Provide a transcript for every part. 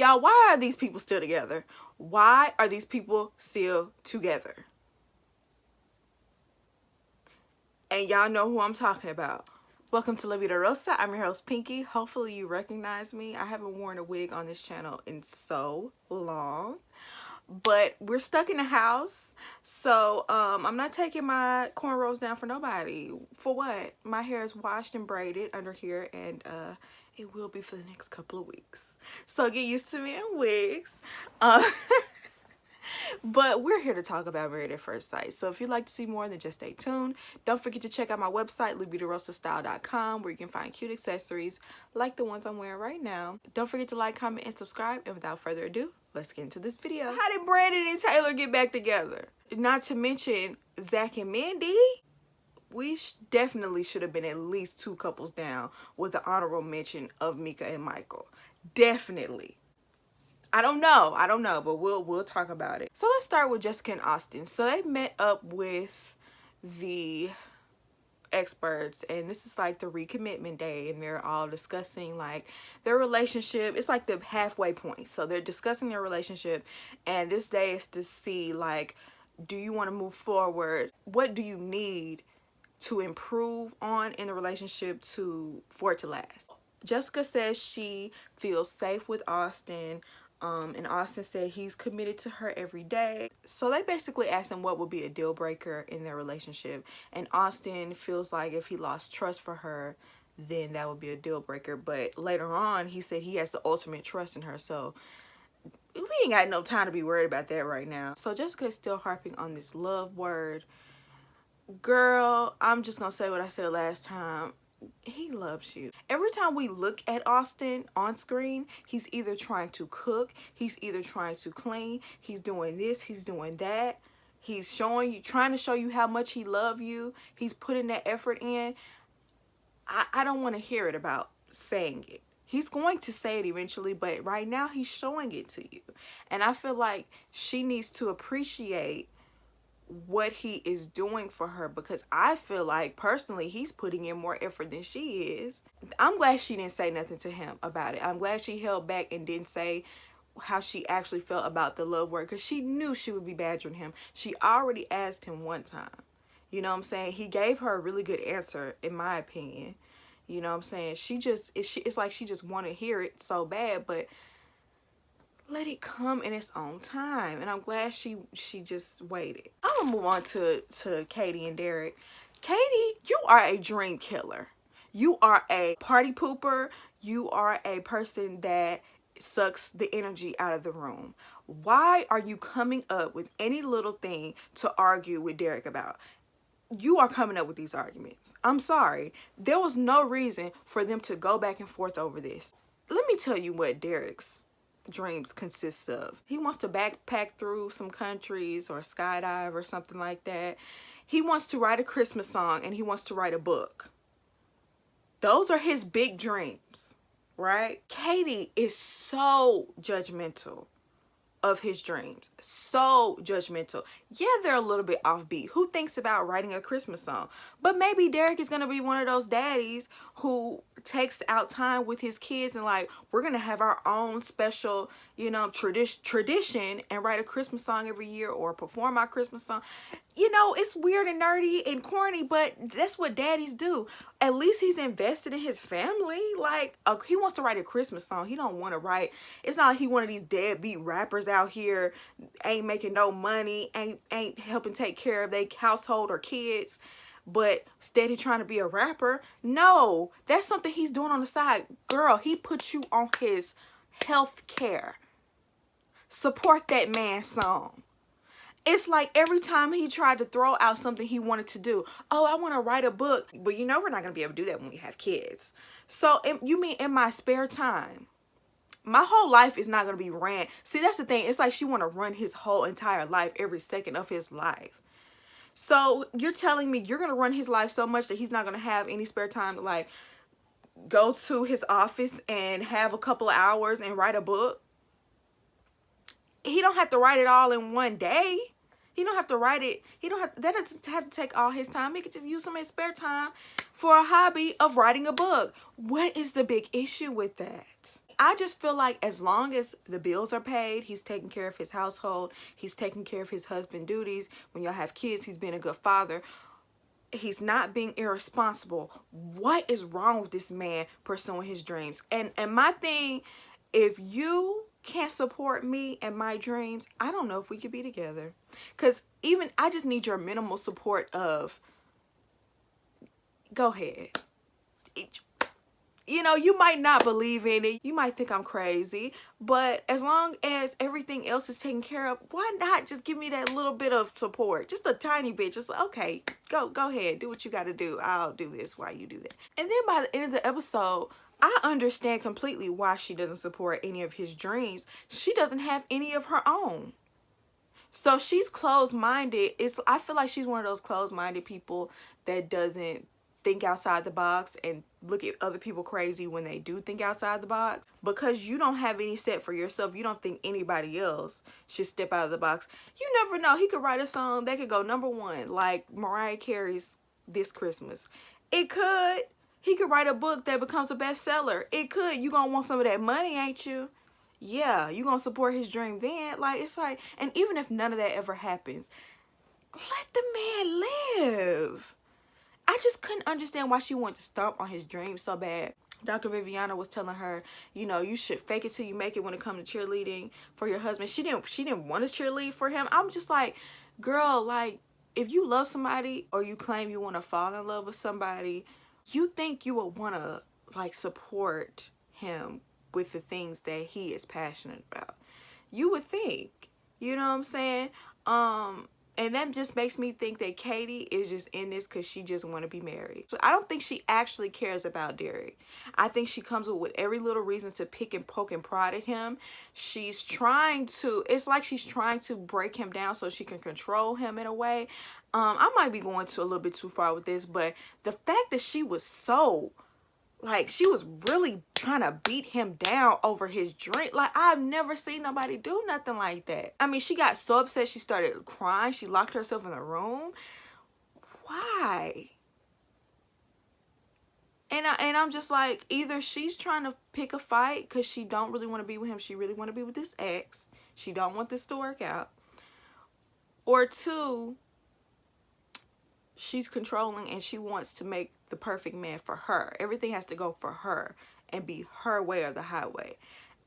Y'all, why are these people still together? Why are these people still together? And y'all know who I'm talking about. Welcome to La Vida Rosa. I'm your host, Pinky. Hopefully you recognize me. I haven't worn a wig on this channel in so long. But we're stuck in the house. So I'm not taking my cornrows down for nobody. For what? My hair is washed and braided under here, and it will be for the next couple of weeks. So get used to me in wigs. But we're here to talk about Married at First Sight. So if you'd like to see more, then just stay tuned. Don't forget to check out my website, LaVidaRosaStyle.com, where you can find cute accessories like the ones I'm wearing right now. Don't forget to like, comment, and subscribe. And without further ado, let's get into this video. How did Brandon and Taylor get back together? Not to mention Zak and Mindy. We definitely should have been at least 2 couples down with the honorable mention of Mika and Michael. Definitely. I don't know, but we'll talk about it. So let's start with Jessica and Austin. So they met up with the experts, and this is like the recommitment day, and they're all discussing like their relationship. It's like the halfway point. So they're discussing their relationship, and this day is to see like, do you want to move forward? What do you need to improve on in the relationship for it to last? Jessica says she feels safe with Austin. And Austin said he's committed to her every day. So they basically asked him what would be a deal breaker in their relationship. And Austin feels like if he lost trust for her, then that would be a deal breaker. But later on, he said he has the ultimate trust in her. So we ain't got no time to be worried about that right now. So Jessica is still harping on this love word. Girl, I'm just gonna say what I said last time. He loves you. Every time we look at Austin on screen, he's either trying to cook, he's either trying to clean, he's doing this, he's doing that. He's showing you, trying to show you how much he loves you. He's putting that effort in. I don't want to hear it about saying it. He's going to say it eventually, but right now he's showing it to you. And I feel like she needs to appreciate what he is doing for her, because I feel like personally he's putting in more effort than she is. I'm glad she didn't say nothing to him about it. I'm glad she held back and didn't say how she actually felt about the love word, because she knew she would be badgering him. She already asked him one time. You know what I'm saying? He gave her a really good answer, in my opinion. You know what I'm saying? It's like she just wanted to hear it so bad, but let it come in its own time. And I'm glad she just waited. I'm gonna move on to Katie and Derek. Katie, you are a dream killer. You are a party pooper. You are a person that sucks the energy out of the room. Why are you coming up with any little thing to argue with Derek about? You are coming up with these arguments. I'm sorry. There was no reason for them to go back and forth over this. Let me tell you what Derek's dreams consists of. He wants to backpack through some countries or skydive or something like that. He wants to write a Christmas song, and he wants to write a book. Those are his big dreams, right? Katie is so judgmental of his dreams. So judgmental. Yeah, they're a little bit offbeat. Who thinks about writing a Christmas song? But maybe Derek is going to be one of those daddies who takes out time with his kids and like, we're going to have our own special, you know, tradition and write a Christmas song every year or perform our Christmas song. You know, it's weird and nerdy and corny, but that's what daddies do. At least he's invested in his family. Like, he wants to write a Christmas song. He don't want to write. It's not like he one of these deadbeat rappers out here, ain't making no money, ain't helping take care of their household or kids, but steady trying to be a rapper. No, that's something he's doing on the side. Girl, he put you on his health care. Support that man's song. It's like every time he tried to throw out something he wanted to do. Oh, I want to write a book. But you know we're not going to be able to do that when we have kids. So you mean in my spare time? My whole life is not going to be ran. See, that's the thing. It's like she want to run his whole entire life, every second of his life. So you're telling me you're going to run his life so much that he's not going to have any spare time to like go to his office and have a couple of hours and write a book? He don't have to write it all in one day. He don't have to write it. That doesn't have to take all his time. He could just use some of his spare time for a hobby of writing a book. What is the big issue with that? I just feel like as long as the bills are paid, he's taking care of his household, he's taking care of his husband duties. When y'all have kids, he's being a good father. He's not being irresponsible. What is wrong with this man pursuing his dreams? And my thing, if you can't support me and my dreams, I don't know if we could be together. Because even I just need your minimal support of, go ahead. You know, you might not believe in it. You might think I'm crazy. But as long as everything else is taken care of, why not just give me that little bit of support? Just a tiny bit. Just, okay, go ahead. Do what you got to do. I'll do this while you do that. And then by the end of the episode, I understand completely why she doesn't support any of his dreams. She doesn't have any of her own. So she's closed-minded. I feel like she's one of those closed-minded people that doesn't think outside the box and look at other people crazy when they do think outside the box. Because you don't have any set for yourself, you don't think anybody else should step out of the box. You never know. He could write a song that could go #1, like Mariah Carey's This Christmas. It could. He could write a book that becomes a bestseller. It could. You gonna want some of that money, ain't you? Yeah, you gonna support his dream then. Like, it's like, and even if none of that ever happens, let the man live. I just couldn't understand why she wanted to stomp on his dreams so bad. Dr. Viviana was telling her, you know, you should fake it till you make it when it comes to cheerleading for your husband. She didn't want to cheerlead for him. I'm just like, girl, like, if you love somebody or you claim you want to fall in love with somebody, you think you would want to, like, support him with the things that he is passionate about. You would think, you know what I'm saying? And that just makes me think that Katie is just in this because she just want to be married. So I don't think she actually cares about Derek. I think she comes up with every little reason to pick and poke and prod at him. She's trying to, it's like she's trying to break him down so she can control him in a way. I might be going a little bit too far with this, but the fact that she was so, like, she was really trying to beat him down over his drink. Like, I've never seen nobody do nothing like that. I mean, she got so upset she started crying. She locked herself in the room. Why? And I'm just like, either she's trying to pick a fight because she don't really want to be with him. She really want to be with this ex. She don't want this to work out. Or two, she's controlling and she wants to make the perfect man for her. Everything has to go for her and be her way or the highway.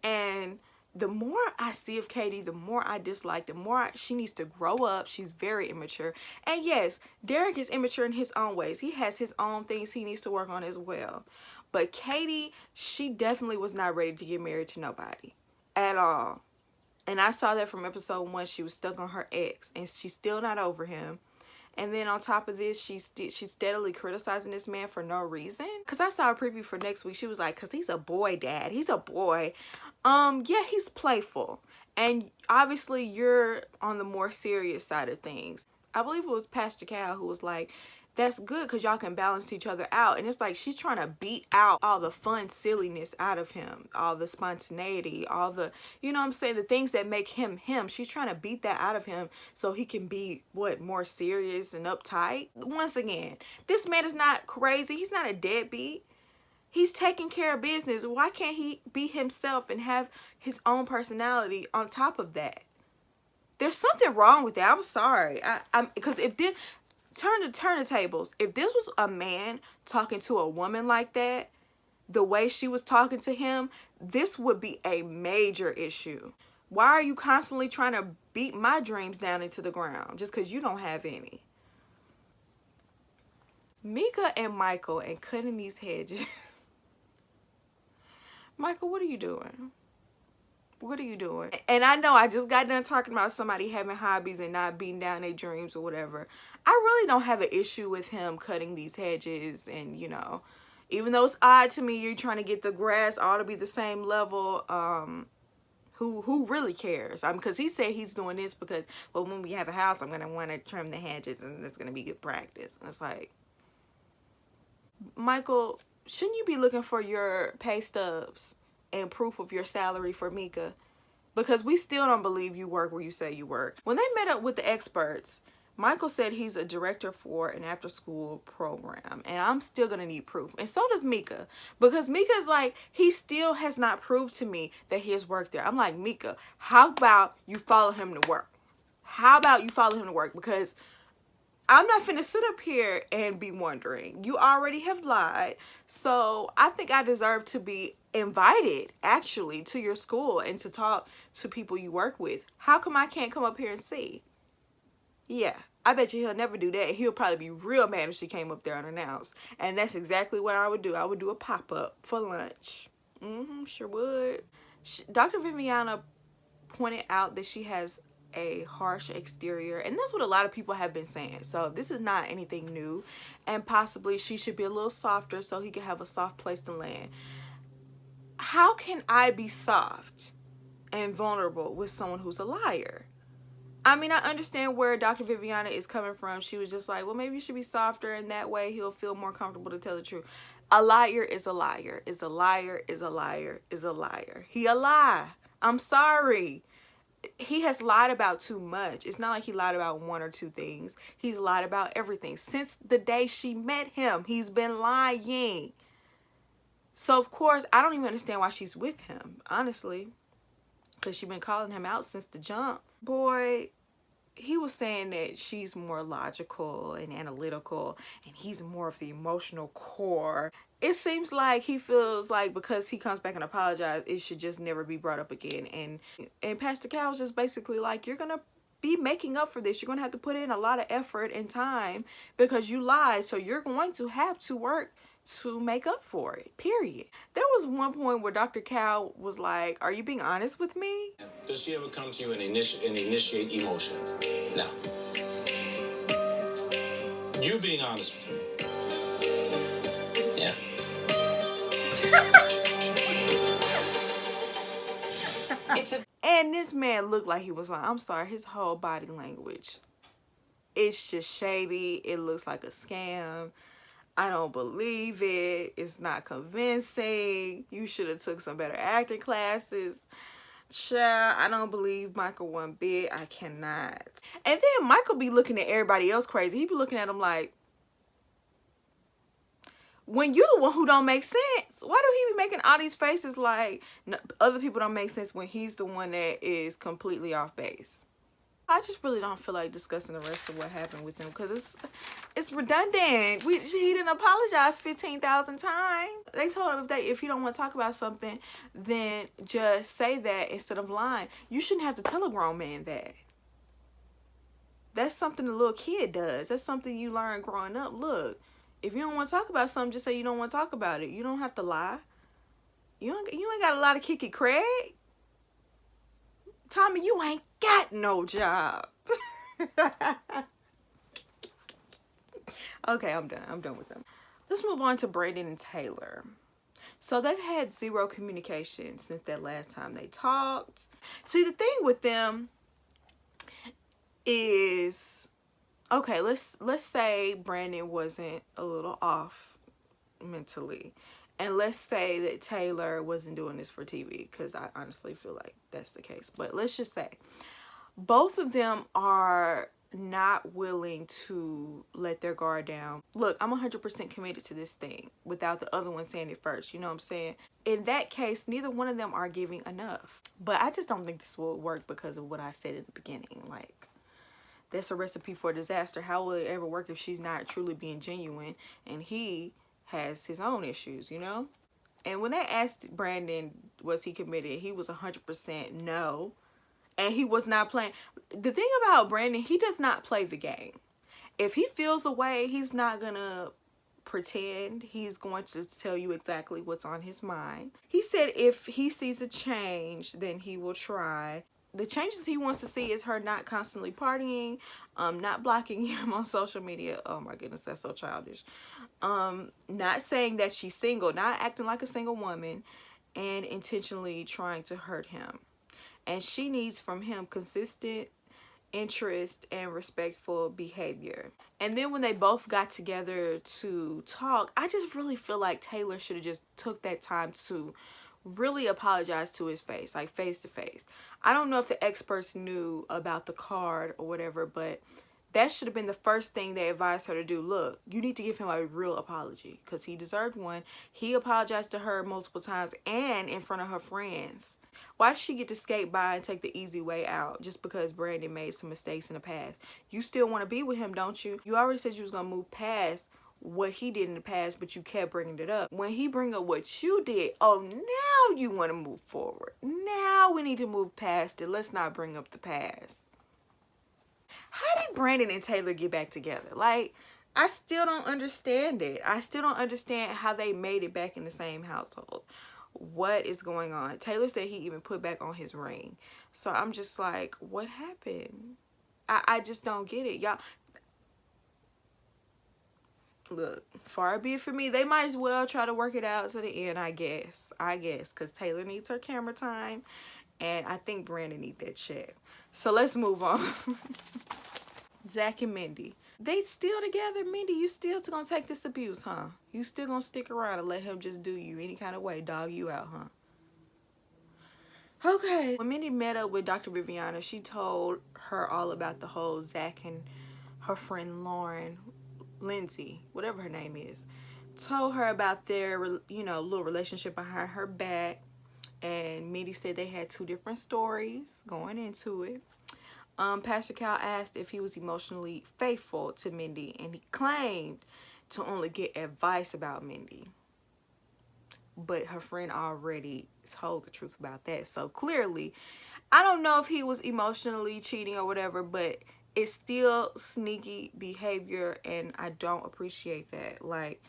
And the more I see of Katie, the more I dislike, the more she needs to grow up. She's very immature. And yes, Derek is immature in his own ways. He has his own things he needs to work on as well. But Katie, she definitely was not ready to get married to nobody at all. And I saw that from episode 1. She was stuck on her ex and she's still not over him. And then on top of this, she's steadily criticizing this man for no reason. Because I saw a preview for next week. She was like, because he's a boy, Dad. He's a boy. Yeah, he's playful. And obviously, you're on the more serious side of things. I believe it was Pastor Cal who was like, that's good because y'all can balance each other out. And it's like she's trying to beat out all the fun silliness out of him, all the spontaneity, all the, you know what I'm saying, the things that make him him. She's trying to beat that out of him so he can be, what, more serious and uptight. Once again, this man is not crazy. He's not a deadbeat. He's taking care of business. Why can't he be himself and have his own personality on top of that? There's something wrong with that. I'm sorry. Because if this... Turn the tables. If this was a man talking to a woman like that, the way she was talking to him, this would be a major issue. Why are you constantly trying to beat my dreams down into the ground just because you don't have any? Mika and Michael and cutting these hedges. Michael, what are you doing? What are you doing? And I know I just got done talking about somebody having hobbies and not beating down their dreams or whatever. I really don't have an issue with him cutting these hedges. And, you know, even though it's odd to me, you're trying to get the grass all to be the same level. Who really cares? Because he said he's doing this because, well, when we have a house, I'm going to want to trim the hedges and it's going to be good practice. And it's like, Michael, shouldn't you be looking for your pay stubs and proof of your salary for Mika? Because we still don't believe you work where you say you work. When they met up with the experts, Michael said he's a director for an after-school program, and I'm still gonna need proof. And so does Mika, because Mika's like, he still has not proved to me that he has worked there. I'm like, Mika, how about you follow him to work? How about you follow him to work? Because I'm not finna sit up here and be wondering. You already have lied. So I think I deserve to be invited, actually, to your school and to talk to people you work with. How come I can't come up here and see? Yeah, I bet you he'll never do that. He'll probably be real mad if she came up there unannounced. And that's exactly what I would do. I would do a pop-up for lunch. Sure would. Dr. Viviana pointed out that she has a harsh exterior, and that's what a lot of people have been saying. So this is not anything new, and possibly she should be a little softer so he can have a soft place to land. How can I be soft and vulnerable with someone who's a liar? I mean, I understand where Dr. Viviana is coming from. She was just like, well, maybe you should be softer, and that way he'll feel more comfortable to tell the truth. A liar is a liar. Is a liar, is a liar, is a liar. He a lie. I'm sorry. He has lied about too much. It's not like he lied about one or two things. He's lied about everything. Since the day she met him, he's been lying. So, of course, I don't even understand why she's with him, honestly. Because she's been calling him out since the jump. Boy, he was saying that she's more logical and analytical, and he's more of the emotional core. It seems like he feels like because he comes back and apologizes, it should just never be brought up again. And Pastor Cal was just basically like, you're gonna be making up for this. You're gonna have to put in a lot of effort and time because you lied, so you're going to have to work to make up for it, period. There was one point where Dr. Cal was like, are you being honest with me? Does she ever come to you and initiate emotion? No. You being honest with me? Yeah. And this man looked like he was like, I'm sorry, his whole body language, it's just shady. It looks like a scam. I don't believe it. It's not convincing. You should have took some better acting classes. Child, I don't believe Michael one bit. I cannot. And then Michael be looking at everybody else crazy. He be looking at them like, when you the one who don't make sense, why do he be making all these faces like other people don't make sense when he's the one that is completely off base? I just really don't feel like discussing the rest of what happened with him because it's redundant. He didn't apologize 15,000 times. They told him if you don't want to talk about something, then just say that instead of lying. You shouldn't have to tell a grown man that. That's something a little kid does. That's something you learn growing up. Look, if you don't want to talk about something, just say you don't want to talk about it. You don't have to lie. You ain't got a lot of kick it, Craig. Tommy, you ain't got no job. Okay, I'm done. I'm done with them. Let's move on to Brandon and Taylor. So they've had zero communication since that last time they talked. See, the thing with them is, okay, let's say Brandon wasn't a little off mentally. And let's say that Taylor wasn't doing this for TV, because I honestly feel like that's the case. But let's just say both of them are not willing to let their guard down. Look, I'm 100% committed to this thing without the other one saying it first. You know what I'm saying? In that case, neither one of them are giving enough. But I just don't think this will work because of what I said at the beginning. Like, that's a recipe for disaster. How will it ever work if she's not truly being genuine and he has his own issues, you know? And when they asked Brandon, was he committed, he was 100% no. And he was not playing. The thing about Brandon, he does not play the game. If he feels a way, he's not gonna pretend. He's going to tell you exactly what's on his mind. He said if he sees a change, then he will try. The changes he wants to see is her not constantly partying, not blocking him on social media. Oh my goodness, that's so childish. Not saying that she's single, not acting like a single woman, and intentionally trying to hurt him. And she needs from him consistent interest and respectful behavior. And then when they both got together to talk, I just really feel like Taylor should have just took that time to really apologize to his face, like face to face. I don't know if the experts knew about the card or whatever, but that should have been the first thing they advised her to do. Look, you need to give him a real apology because he deserved one. He apologized to her multiple times and in front of her friends. Why did she get to skate by and take the easy way out just because Brandon made some mistakes in the past? You still want to be with him, don't you? You already said you was going to move past what he did in the past, but you kept bringing it up. When he bring up what you did, oh, now you want to move forward. Now we need to move past it. Let's not bring up the past. How did Brandon and Taylor get back together? Like, I still don't understand it. I still don't understand how they made it back in the same household. What is going on? Taylor said he even put back on his ring. So I'm just like, what happened? I just don't get it. Y'all, look, far be it for me. They might as well try to work it out to the end, I guess. Because Taylor needs her camera time. And I think Brandon needs that check. So let's move on. Zak and Mindy. They still together. Mindy, you still gonna take this abuse, huh? You still gonna stick around and let him just do you any kind of way, dog you out, huh? Okay. When Mindy met up with Dr. Viviana, she told her all about the whole Zak and her friend Lauren, Lindsay, whatever her name is, told her about their, you know, little relationship behind her back. And Mindy said they had two different stories going into it. Pastor Cal asked if he was emotionally faithful to Mindy, and he claimed to only get advice about Mindy. But her friend already told the truth about that. So clearly, I don't know if he was emotionally cheating or whatever, but it's still sneaky behavior, and I don't appreciate that. Like,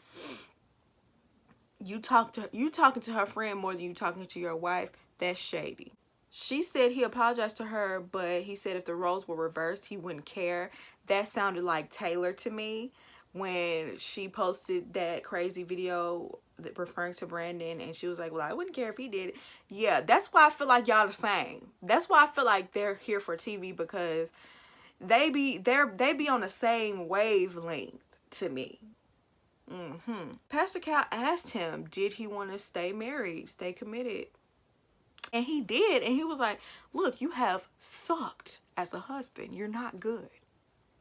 you talking to her friend more than you talking to your wife, that's shady. She said he apologized to her, but he said if the roles were reversed, he wouldn't care. That sounded like Taylor to me when she posted that crazy video referring to Brandon, and she was like, well, I wouldn't care if he did it. Yeah, that's why I feel like y'all the same. That's why I feel like they're here for TV, because they be on the same wavelength to me. Pastor Cal asked him, did he want to stay married, stay committed? And he did. And he was like, look, you have sucked as a husband. You're not good.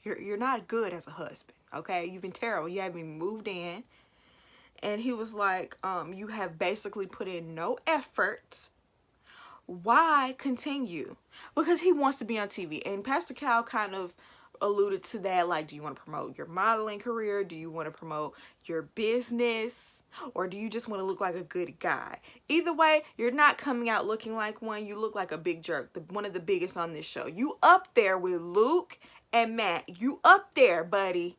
You're not good as a husband. Okay? You've been terrible. You haven't even moved in. And he was like, you have basically put in no effort. Why continue? Because he wants to be on TV. And Pastor Cal kind of alluded to that, like, do you want to promote your modeling career? Do you want to promote your business? Or do you just want to look like a good guy? Either way, you're not coming out looking like one. You look like a big jerk, one of the biggest on this show. You up there with Luke and Matt. You up there, buddy.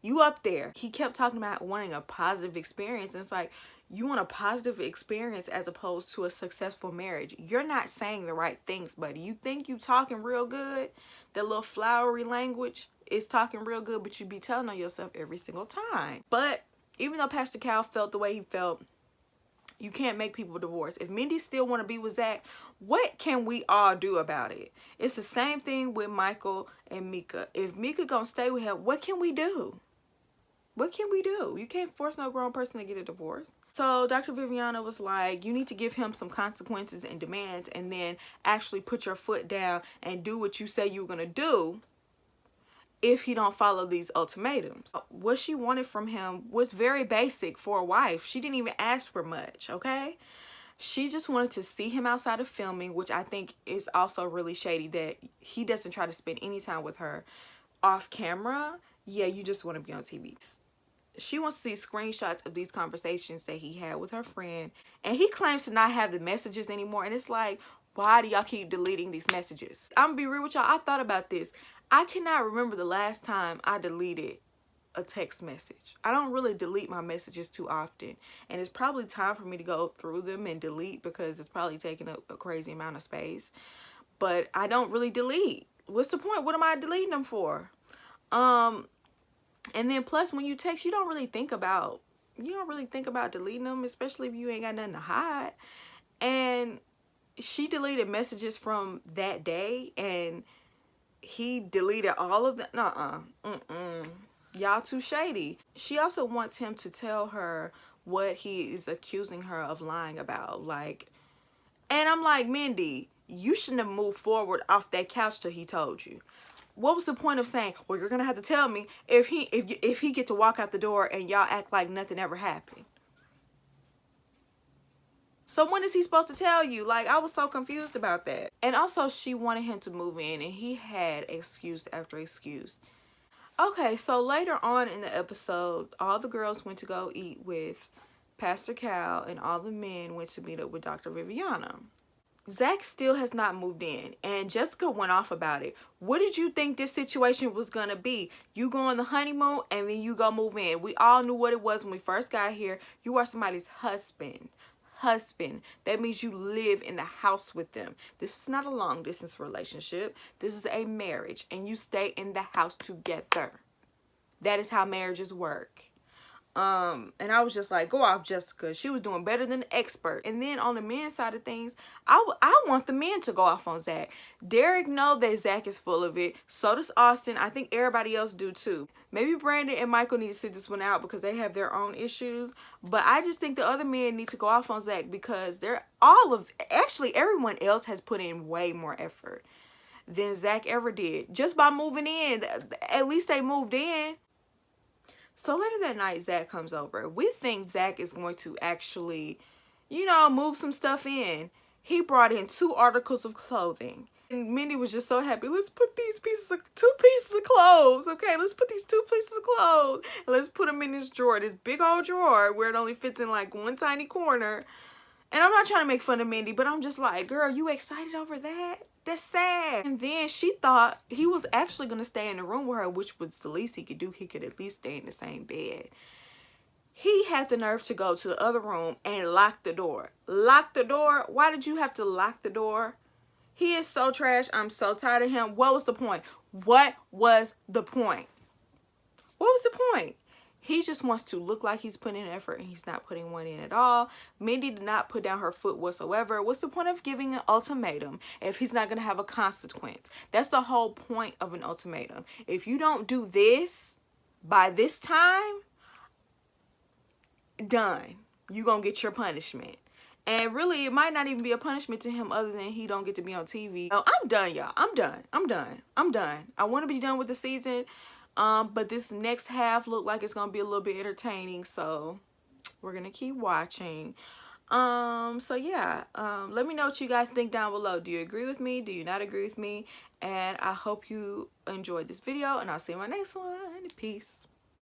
You up there. He kept talking about wanting a positive experience. And it's like, you want a positive experience as opposed to a successful marriage. You're not saying the right things, buddy. You think you talking real good. That little flowery language is talking real good, but you be telling on yourself every single time. But even though Pastor Cal felt the way he felt, you can't make people divorce. If Mindy still want to be with Zak, what can we all do about it? It's the same thing with Michael and Mika. If Mika gonna stay with him, what can we do? What can we do? You can't force no grown person to get a divorce. So Dr. Viviana was like, you need to give him some consequences and demands, and then actually put your foot down and do what you say you're going to do if he don't follow these ultimatums. What she wanted from him was very basic for a wife. She didn't even ask for much, okay? She just wanted to see him outside of filming, which I think is also really shady that he doesn't try to spend any time with her off camera. Yeah, you just want to be on TV. She wants to see screenshots of these conversations that he had with her friend. And he claims to not have the messages anymore. And it's like, why do y'all keep deleting these messages? I'm going to be real with y'all. I thought about this. I cannot remember the last time I deleted a text message. I don't really delete my messages too often. And it's probably time for me to go through them and delete, because it's probably taking up a crazy amount of space. But I don't really delete. What's the point? What am I deleting them for? And then plus, when you text, you don't really think about deleting them, especially if you ain't got nothing to hide. And she deleted messages from that day, and he deleted all of them. Y'all too shady. She also wants him to tell her what he is accusing her of lying about. Like, and I'm like, Mindy, you shouldn't have moved forward off that couch till he told you. what was the point of saying, well, you're gonna have to tell me if he get to walk out the door and y'all act like nothing ever happened? So when is he supposed to tell you? Like, I was so confused about that. And also, she wanted him to move in, and he had excuse after excuse. Okay, so later on in the episode, all the girls went to go eat with Pastor Cal, and all the men went to meet up with Dr. Viviana. Zak still has not moved in, and Jessica went off about it. What did you think this situation was going to be? You go on the honeymoon, and then you go move in. We all knew what it was when we first got here. You are somebody's husband. That means you live in the house with them. This is not a long distance relationship. This is a marriage, and you stay in the house together. That is how marriages work. And I was just like, go off, Jessica. She was doing better than the expert. And then on the men's side of things, I want the men to go off on Zak. Derek know that Zak is full of it. So does Austin. I think everybody else do too. Maybe Brandon and Michael need to sit this one out because they have their own issues. But I just think the other men need to go off on Zak because actually everyone else has put in way more effort than Zak ever did. Just by moving in. At least they moved in. So later that night, Zak comes over. We think Zak is going to actually, move some stuff in. He brought in 2 articles of clothing. And Mindy was just so happy. Let's put these two pieces of clothes. Okay, let's put these 2 pieces of clothes. And let's put them in this drawer, this big old drawer where it only fits in like one tiny corner. And I'm not trying to make fun of Mindy, but I'm just like, girl, you excited over that? That's sad. And then she thought he was actually going to stay in the room with her, which was the least he could do. He could at least stay in the same bed. He had the nerve to go to the other room and lock the door. Lock the door? Why did you have to lock the door? He is so trash. I'm so tired of him. What was the point? What was the point? What was the point? He just wants to look like he's putting in effort, and he's not putting one in at all. Mindy did not put down her foot whatsoever. What's the point of giving an ultimatum if he's not going to have a consequence? That's the whole point of an ultimatum. If you don't do this by this time, done. You're going to get your punishment. And really, it might not even be a punishment to him other than he don't get to be on TV. Oh, I'm done, y'all. I'm done. I want to be done with the season. But this next half looked like it's gonna be a little bit entertaining, so we're gonna keep watching. So yeah, let me know what you guys think down below. Do you agree with me? Do you not agree with me? And I hope you enjoyed this video, and I'll see you in my next one. Peace.